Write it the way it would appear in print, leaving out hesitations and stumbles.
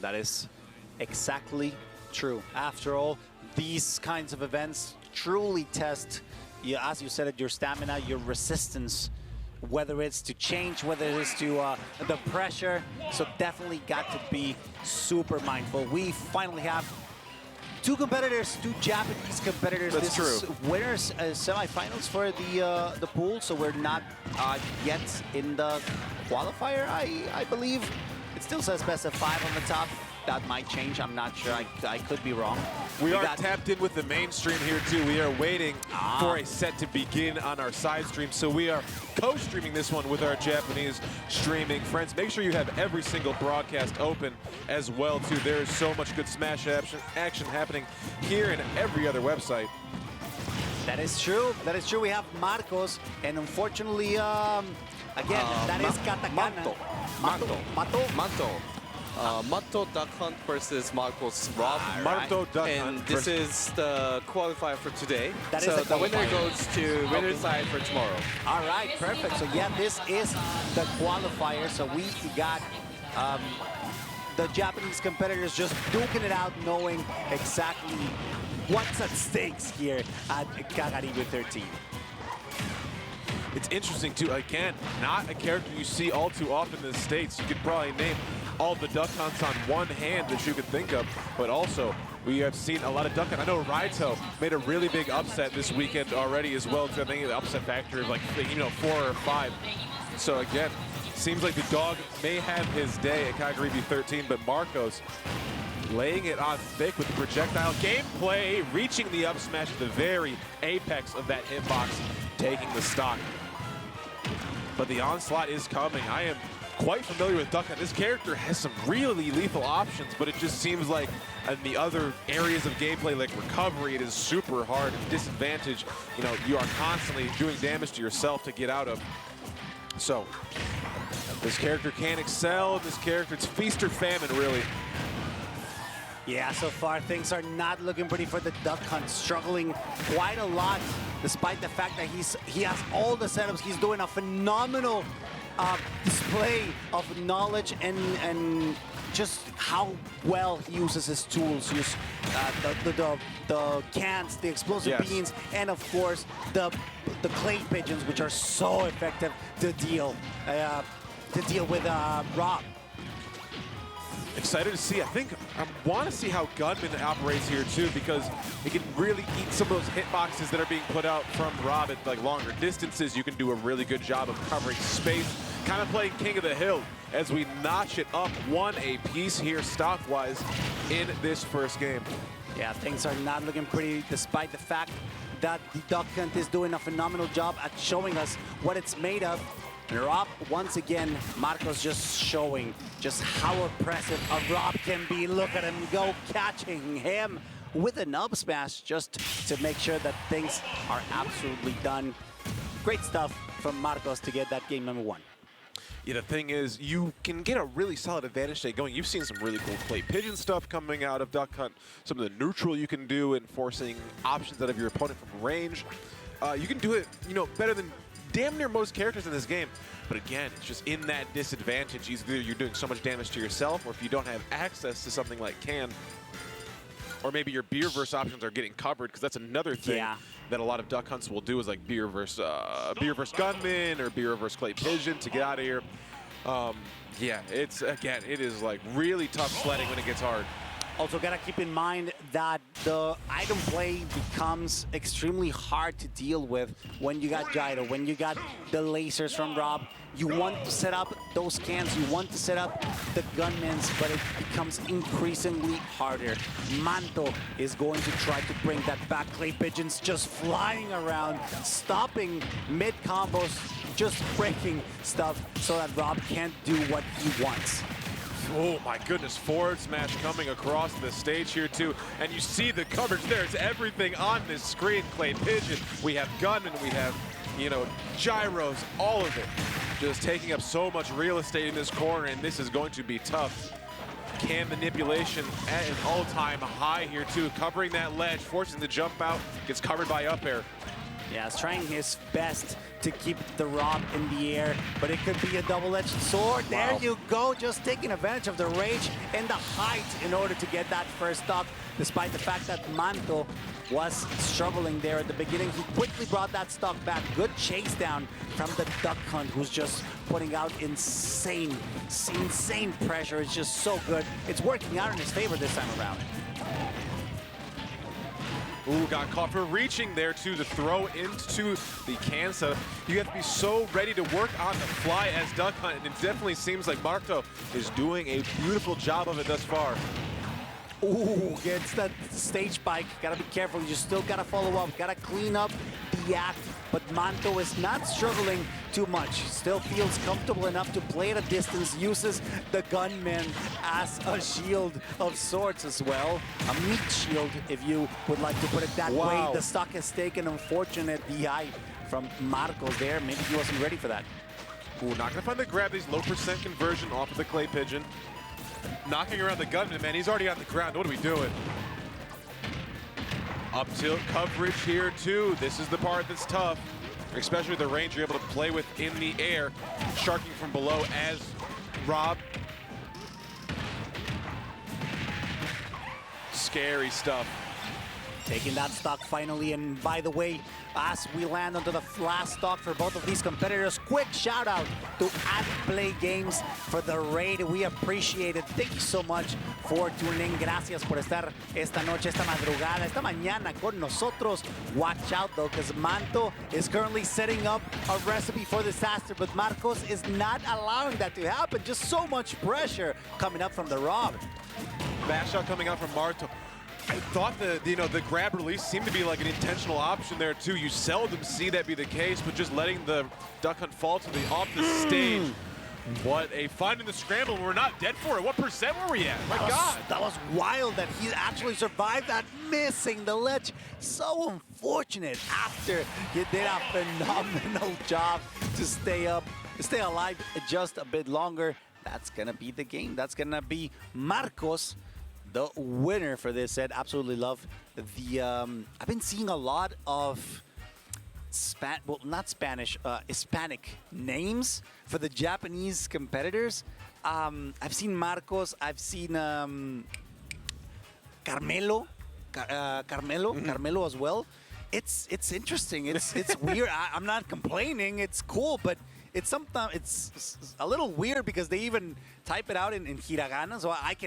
That is exactly true. After all, these kinds of events truly test, as you said, your stamina, your resistance, whether it's to change, whether it is to the pressure. So definitely got to be super mindful. We finally have two competitors, two Japanese competitors. That's true. Winners semifinals for the pool, so we're not yet in the qualifier, I believe. It still says best of 5 on the top. That might change. I'm not sure. I could be wrong. We are tapped in with the mainstream here too. We are waiting for a set to begin on our side stream. So we are co-streaming this one with our Japanese streaming friends. Make sure you have every single broadcast open as well too. There is so much good Smash action happening here and every other website. That is true. That is true. We have Marcos, and unfortunately, again, that is katakana. Manto. Manto Duck Hunt versus Marcos Rob. Manto Duck And Hunt this is the qualifier for today. That so is the winner goes to winner's side for tomorrow. All right, perfect. So yeah, this is the qualifier. So we got the Japanese competitors just duking it out, knowing exactly what's at stakes here at Kagaribi 13. It's interesting too, again, not a character you see all too often in the States. You could probably name all the Duck Hunts on one hand that you could think of, but also we have seen a lot of Duck Hunt. I know Raito made a really big upset this weekend already as well, too. I think the upset factor of like, 4 or 5. So again, seems like the dog may have his day at Kagaribi 13, but Marcos laying it on thick with the projectile gameplay, reaching the up smash at the very apex of that hitbox, taking the stock. But the onslaught is coming. I am quite familiar with Duck Hunt. This character has some really lethal options, but it just seems like in the other areas of gameplay, like recovery, it is super hard. Disadvantage, you are constantly doing damage to yourself to get out of. So this character can excel. This character, it's feast or famine, really. Yeah, so far things are not looking pretty for the Duck Hunt, struggling quite a lot, despite the fact that he has all the setups. He's doing a phenomenal display of knowledge and just how well he uses his tools. The cans, the explosive beans, and of course the clay pigeons, which are so effective to deal with Rob. Excited to see. I want to see how Gunman operates here too, because he can really eat some of those hitboxes that are being put out from Rob at like longer distances. You can do a really good job of covering space, kind of playing King of the Hill as we notch it up 1 apiece here stock-wise in this first game. Yeah, things are not looking pretty, despite the fact that the Duck Hunt is doing a phenomenal job at showing us what it's made of. And Rob, once again, Marcos just showing just how impressive a Rob can be. Look at him go, catching him with an up smash just to make sure that things are absolutely done. Great stuff from Marcos to get that game number 1. Yeah, the thing is, you can get a really solid advantage state going. You've seen some really cool play pigeon stuff coming out of Duck Hunt. Some of the neutral you can do in forcing options out of your opponent from range. You can do it, better than damn near most characters in this game. But again, it's just in that disadvantage. Either you're doing so much damage to yourself, or if you don't have access to something like Can, or maybe your beer-verse options are getting covered, because that's another thing that a lot of Duck Hunts will do, is like beer verse Gunman or beer verse Clay Pigeon to get out of here. Yeah, it is like really tough sledding when it gets hard. Also gotta keep in mind that the item play becomes extremely hard to deal with when you got Gyro, when you got the lasers from Rob. You want to set up those cans, you want to set up the gunmans, but it becomes increasingly harder. Manto is going to try to bring that back. Clay Pigeons just flying around, stopping mid-combos, just breaking stuff so that Rob can't do what he wants. Oh my goodness, forward smash coming across the stage here too. And you see the coverage there. It's everything on this screen. Clay Pigeon, we have Gunman, we have, gyros, all of it. Just taking up so much real estate in this corner, and this is going to be tough. Can manipulation at an all-time high here too. Covering that ledge, forcing the jump out, gets covered by up air. Yeah, he's trying his best to keep the Rob in the air, but it could be a double-edged sword. There you go, just taking advantage of the rage and the height in order to get that first stock, despite the fact that Manto was struggling there at the beginning. He quickly brought that stock back. Good chase down from the Duck Hunt, who's just putting out insane pressure. It's just so good. It's working out in his favor this time around. Ooh, got caught for reaching there too, to throw into the cancer. You have to be so ready to work on the fly as Duck Hunt, and it definitely seems like Manto is doing a beautiful job of it thus far. Ooh, gets that stage spike. Gotta be careful. You still gotta follow up. Gotta clean up the act. But Manto is not struggling too much. Still feels comfortable enough to play at a distance. Uses the gunman as a shield of sorts as well. A meat shield, if you would like to put it that way. The stock has taken unfortunate DI from Marcos there. Maybe he wasn't ready for that. Ooh, not gonna find the grab. These low percent conversion off of the clay pigeon. Knocking around the gunman, man. He's already on the ground. What are we doing? Up tilt coverage here too. This is the part that's tough, especially the range you're able to play with in the air. Sharking from below as Rob. Scary stuff. Taking that stock finally, and by the way, as we land onto the last stock for both of these competitors, quick shout out to Play Games for the raid. We appreciate it. Thank you so much for tuning in. Gracias por estar esta noche, esta madrugada, esta mañana con nosotros. Watch out though, because Manto is currently setting up a recipe for disaster, but Marcos is not allowing that to happen. Just so much pressure coming up from the Rob. Bash shot coming out from Manto. I thought the grab release seemed to be like an intentional option there too. You seldom see that be the case, but just letting the Duck Hunt fall to the off the stage. What a find in the scramble. We're not dead for it. What percent were we at? My God. That was wild that he actually survived that, missing the ledge. So unfortunate after he did a phenomenal job to stay alive just a bit longer. That's gonna be the game. That's gonna be Marcos, the winner for this set. Absolutely love the, I've been seeing a lot of Hispanic names for the Japanese competitors. I've seen Marcos, I've seen Carmelo as well. It's interesting. It's weird. I'm not complaining. It's cool, but it's sometimes it's a little weird because they even type it out in hiragana, so I can